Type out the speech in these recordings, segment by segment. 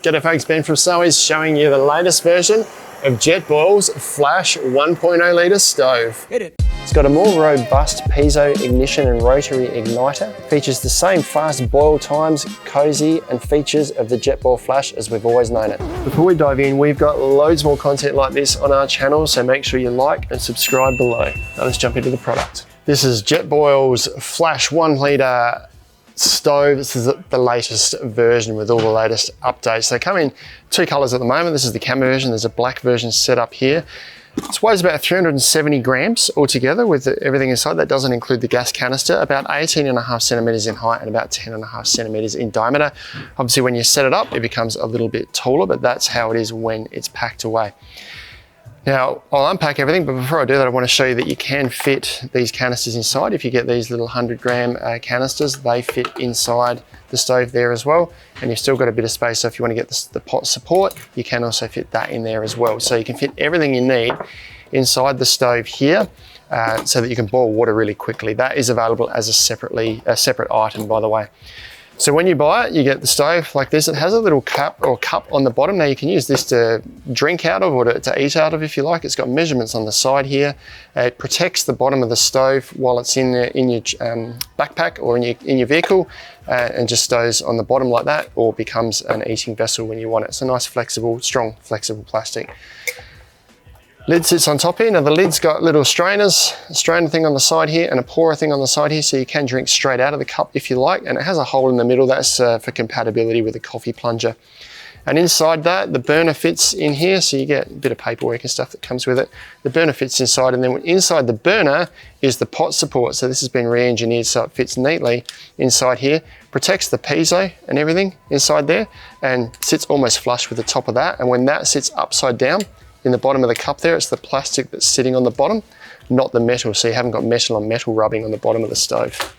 G'day folks, Ben from Sowies showing you the latest version of JetBoil's Flash 1.0 litre stove. Hit it. It's got a more robust piezo ignition and rotary igniter. Features the same fast boil times, cosy and features of the JetBoil Flash as we've always known it. Before we dive in, we've got loads more content like this on our channel, so make sure you like and subscribe below. Now let's jump into the product. This is JetBoil's Flash 1 litre stove. This is the latest version with all the latest updates. They come in two colors at the moment. This is the camo version. There's a black version set up here. It weighs about 370 grams altogether with everything inside. That doesn't include the gas canister. About 18.5 centimeters in height and about 10.5 centimeters in diameter. Obviously when you set it up, it becomes a little bit taller, but that's how it is when it's packed away. Now, I'll unpack everything, but before I do that, I want to show you that you can fit these canisters inside. If you get these little 100-gram canisters, they fit inside the stove there as well. And you've still got a bit of space, so if you want to get the pot support, you can also fit that in there as well. So you can fit everything you need inside the stove here so that you can boil water really quickly. That is available as a separate item, by the way. So when you buy it, you get the stove like this. It has a little cup on the bottom. Now you can use this to drink out of or to eat out of if you like. It's got measurements on the side here. It protects the bottom of the stove while it's in your backpack or in your vehicle and just stows on the bottom like that, or becomes an eating vessel when you want it. It's a nice flexible, strong, flexible plastic. Lid sits on top here. Now the lid's got little strainers, a strainer thing on the side here and a pourer thing on the side here, so you can drink straight out of the cup if you like. And it has a hole in the middle. That's for compatibility with a coffee plunger. And inside that, the burner fits in here, so you get a bit of paperwork and stuff that comes with it. The burner fits inside, and then inside the burner is the pot support. So this has been re-engineered so it fits neatly inside here. Protects the piezo and everything inside there, and sits almost flush with the top of that. And when that sits upside down, in the bottom of the cup there, it's the plastic that's sitting on the bottom, not the metal, so you haven't got metal on metal rubbing on the bottom of the stove.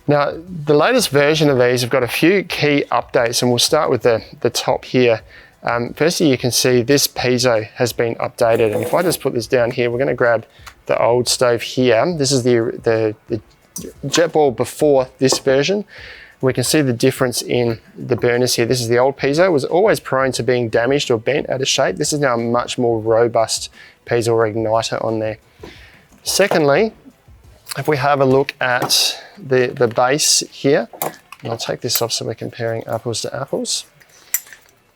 Now, the latest version of these have got a few key updates, and we'll start with the top here. Firstly, you can see this piezo has been updated, and if I just put this down here, we're going to grab the old stove here. This is the JetBoil before this version. We can see the difference in the burners here. This is the old piezo. It was always prone to being damaged or bent out of shape. This is now a much more robust piezo or igniter on there. Secondly, if we have a look at the base here, and I'll take this off so we're comparing apples to apples.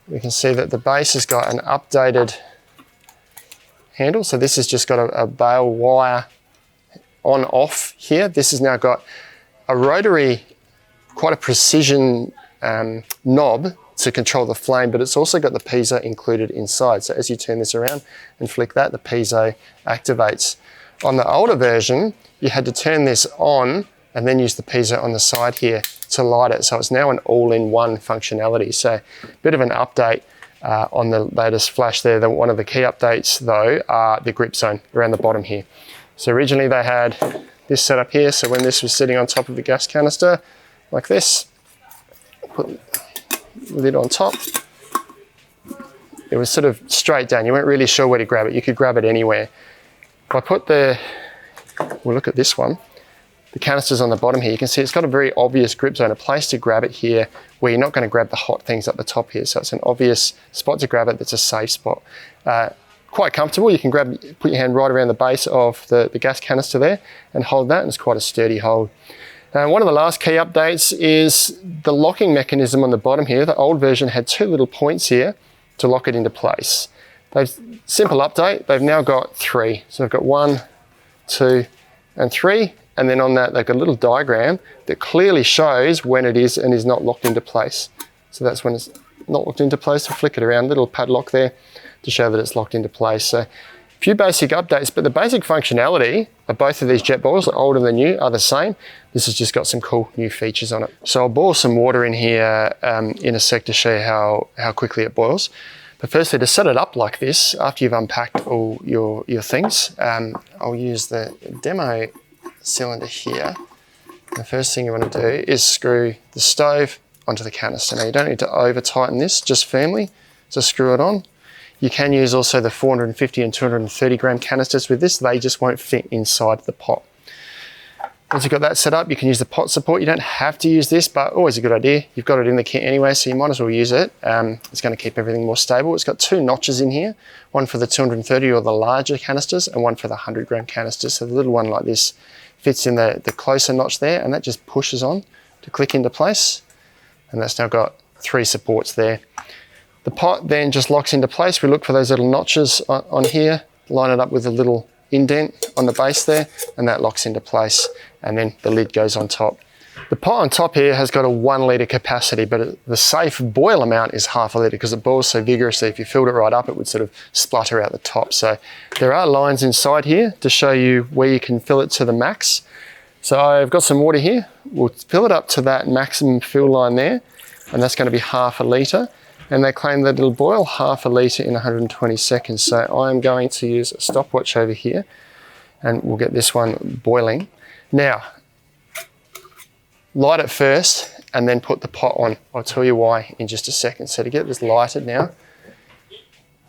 We can see that the base has got an updated handle. So this has just got a bale wire on off here. This has now got a rotary, quite a precision knob to control the flame, but it's also got the piezo included inside. So as you turn this around and flick that, the piezo activates. On the older version, you had to turn this on and then use the piezo on the side here to light it. So it's now an all-in-one functionality. So a bit of an update on the latest Flash there. One of the key updates though are the grip zone around the bottom here. So originally they had this set up here. So when this was sitting on top of the gas canister, like this, put the lid on top. It was sort of straight down. You weren't really sure where to grab it. You could grab it anywhere. If I put we'll look at this one, the canister's on the bottom here. You can see it's got a very obvious grip zone, a place to grab it here where you're not going to grab the hot things up the top here. So it's an obvious spot to grab it that's a safe spot. Quite comfortable. You can put your hand right around the base of the gas canister there and hold that, and it's quite a sturdy hold. One of the last key updates is the locking mechanism on the bottom here. The old version had two little points here to lock it into place. Simple update, they've now got three. So they've got 1, 2, and 3. And then on that, they've got a little diagram that clearly shows when it is and is not locked into place. So that's when it's not locked into place. So flick it around, little padlock there to show that it's locked into place. So a few basic updates, but the basic functionality of both of these JetBoils, old and the new, are the same. This has just got some cool new features on it. So I'll boil some water in here in a sec to show you how quickly it boils. But firstly, to set it up like this, after you've unpacked all your things, I'll use the demo cylinder here. The first thing you want to do is screw the stove onto the canister. Now you don't need to over tighten this, just firmly to screw it on. You can use also the 450 and 230 gram canisters with this. They just won't fit inside the pot. Once you've got that set up, you can use the pot support. You don't have to use this, but always a good idea. You've got it in the kit anyway, so you might as well use it. It's going to keep everything more stable. It's got 2 notches in here, one for the 230 or the larger canisters and one for the 100 gram canisters. So the little one like this fits in the closer notch there, and that just pushes on to click into place. And that's now got 3 supports there. The pot then just locks into place. We look for those little notches on here, line it up with a little indent on the base there, and that locks into place, and then the lid goes on top. The pot on top here has got a 1 litre capacity, but the safe boil amount is half a litre because it boils so vigorously. If you filled it right up, it would sort of splutter out the top. So there are lines inside here to show you where you can fill it to the max. So I've got some water here. We'll fill it up to that maximum fill line there, and that's going to be half a litre. And they claim that it'll boil half a litre in 120 seconds. So I'm going to use a stopwatch over here, and we'll get this one boiling. Now, light it first and then put the pot on. I'll tell you why in just a second. So to get this lighted now,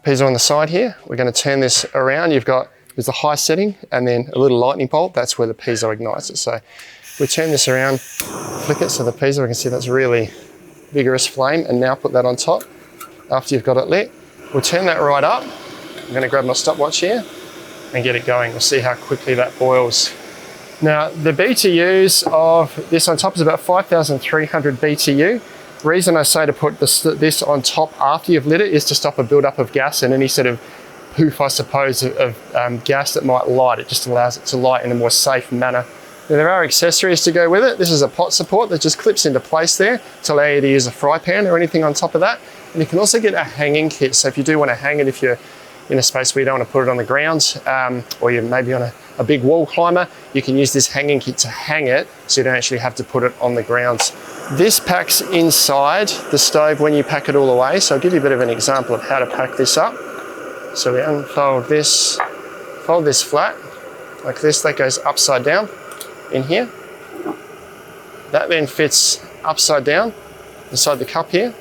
piezo on the side here, we're going to turn this around. There's the high setting and then a little lightning bolt. That's where the piezo ignites it. So we turn this around, flick it so the piezo, I can see that's really vigorous flame, and now put that on top after you've got it lit. We'll turn that right up. I'm going to grab my stopwatch here and get it going. We'll see how quickly that boils. Now, the BTUs of this on top is about 5,300 BTU. The reason I say to put this on top after you've lit it is to stop a build-up of gas and any sort of poof, I suppose, of gas that might light. It just allows it to light in a more safe manner. Now, there are accessories to go with it. This is a pot support that just clips into place there to allow you to use a fry pan or anything on top of that. And you can also get a hanging kit. So if you do want to hang it, if you're in a space where you don't want to put it on the ground, or you're maybe on a big wall climber, you can use this hanging kit to hang it so you don't actually have to put it on the ground. This packs inside the stove when you pack it all away. So I'll give you a bit of an example of how to pack this up. So we unfold this, fold this flat like this, that goes upside down in here. That then fits upside down inside the cup here.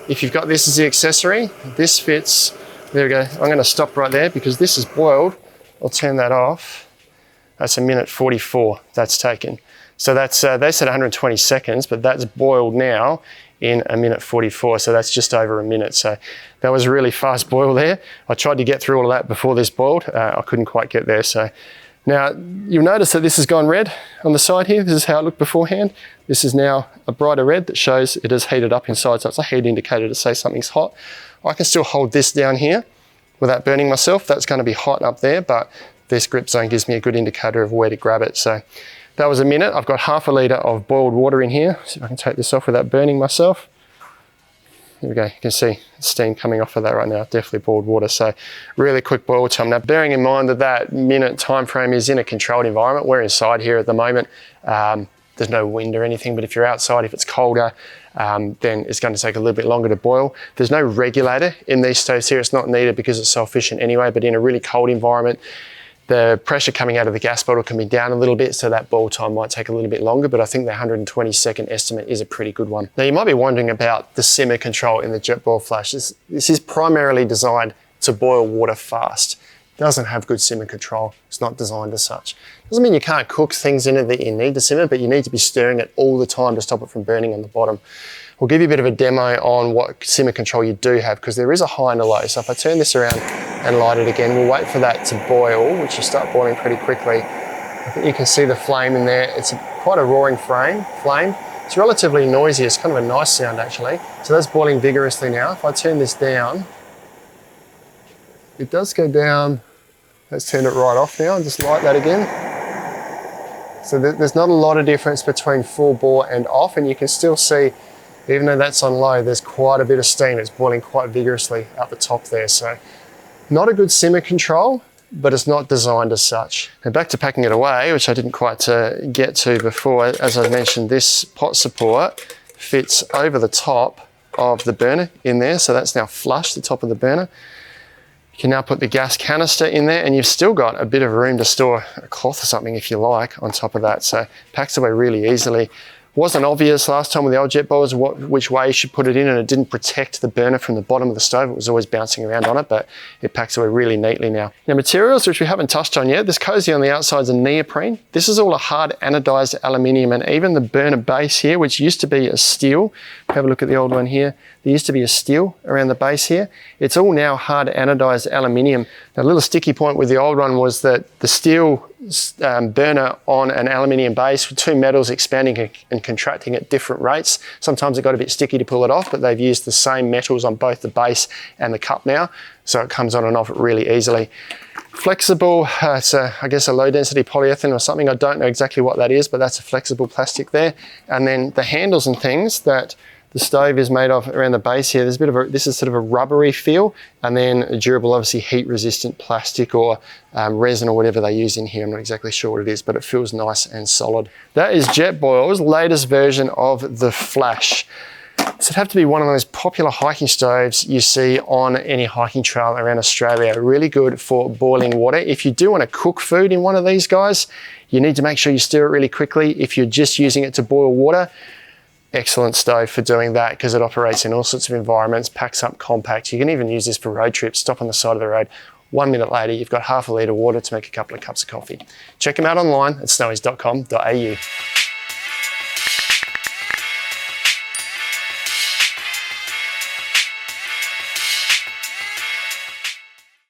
If you've got this as the accessory, this fits, there we go. I'm going to stop right there because this is boiled. I'll turn that off. That's 1 minute 44 that's taken. So that's, they said 120 seconds, but that's boiled now in 1 minute 44. So that's just over a minute. So that was a really fast boil there. I tried to get through all of that before this boiled. I couldn't quite get there. So now you'll notice that this has gone red on the side here. This is how it looked beforehand. This is now a brighter red that shows it has heated up inside. So it's a heat indicator to say something's hot. I can still hold this down here without burning myself. That's going to be hot up there, but this grip zone gives me a good indicator of where to grab it. So that was a minute. I've got half a litre of boiled water in here. See if I can take this off without burning myself. Here we go, you can see steam coming off of that right now, definitely boiled water. So really quick boil time. Now bearing in mind that that minute time frame is in a controlled environment, we're inside here at the moment. There's no wind or anything, but if you're outside, if it's colder, then it's going to take a little bit longer to boil. There's no regulator in these stoves here. It's not needed because it's so efficient anyway, but in a really cold environment, the pressure coming out of the gas bottle can be down a little bit, so that boil time might take a little bit longer, but I think the 120 second estimate is a pretty good one. Now you might be wondering about the simmer control in the JetBoil Flash. This is primarily designed to boil water fast. It doesn't have good simmer control. It's not designed as such. Doesn't mean you can't cook things in it that you need to simmer, but you need to be stirring it all the time to stop it from burning on the bottom. We'll give you a bit of a demo on what simmer control you do have, because there is a high and a low. So if I turn this around and light it again, we'll wait for that to boil, which will start boiling pretty quickly. I think you can see the flame in there. It's quite a roaring flame. It's relatively noisy. It's kind of a nice sound actually. So that's boiling vigorously now. If I turn this down, it does go down. Let's turn it right off now and just light that again. So there's not a lot of difference between full bore and off, and you can still see, even though that's on low, there's quite a bit of steam. It's boiling quite vigorously up the top there. So not a good simmer control, but it's not designed as such. Now back to packing it away, which I didn't quite get to before. As I mentioned, this pot support fits over the top of the burner in there. So that's now flush, the top of the burner. You can now put the gas canister in there, and you've still got a bit of room to store a cloth or something if you like on top of that. So it packs away really easily. Wasn't obvious last time with the old JetBoilers which way you should put it in, and it didn't protect the burner from the bottom of the stove. It was always bouncing around on it, but it packs away really neatly now. Now materials, which we haven't touched on yet, this cosy on the outside is a neoprene. This is all a hard anodized aluminium, and even the burner base here, which used to be a steel, have a look at the old one here, there used to be a steel around the base here. It's all now hard anodized aluminium. Now, a little sticky point with the old one was that the steel burner on an aluminium base with two metals expanding and contracting at different rates. Sometimes it got a bit sticky to pull it off, but they've used the same metals on both the base and the cup now, so it comes on and off really easily. Flexible, it's I guess a low density polyethylene or something. I don't know exactly what that is, but that's a flexible plastic there. And then the handles and things that the stove is made of around the base here, there's a bit of this is sort of a rubbery feel, and then a durable, obviously heat resistant plastic or resin or whatever they use in here. I'm not exactly sure what it is, but it feels nice and solid. That is JetBoil's latest version of the Flash. So it'd have to be one of those popular hiking stoves you see on any hiking trail around Australia. Really good for boiling water. If you do want to cook food in one of these guys, you need to make sure you stir it really quickly. If you're just using it to boil water, excellent stove for doing that because it operates in all sorts of environments, packs up compact. You can even use this for road trips, stop on the side of the road. 1 minute later, you've got half a litre of water to make a couple of cups of coffee. Check them out online at snowies.com.au.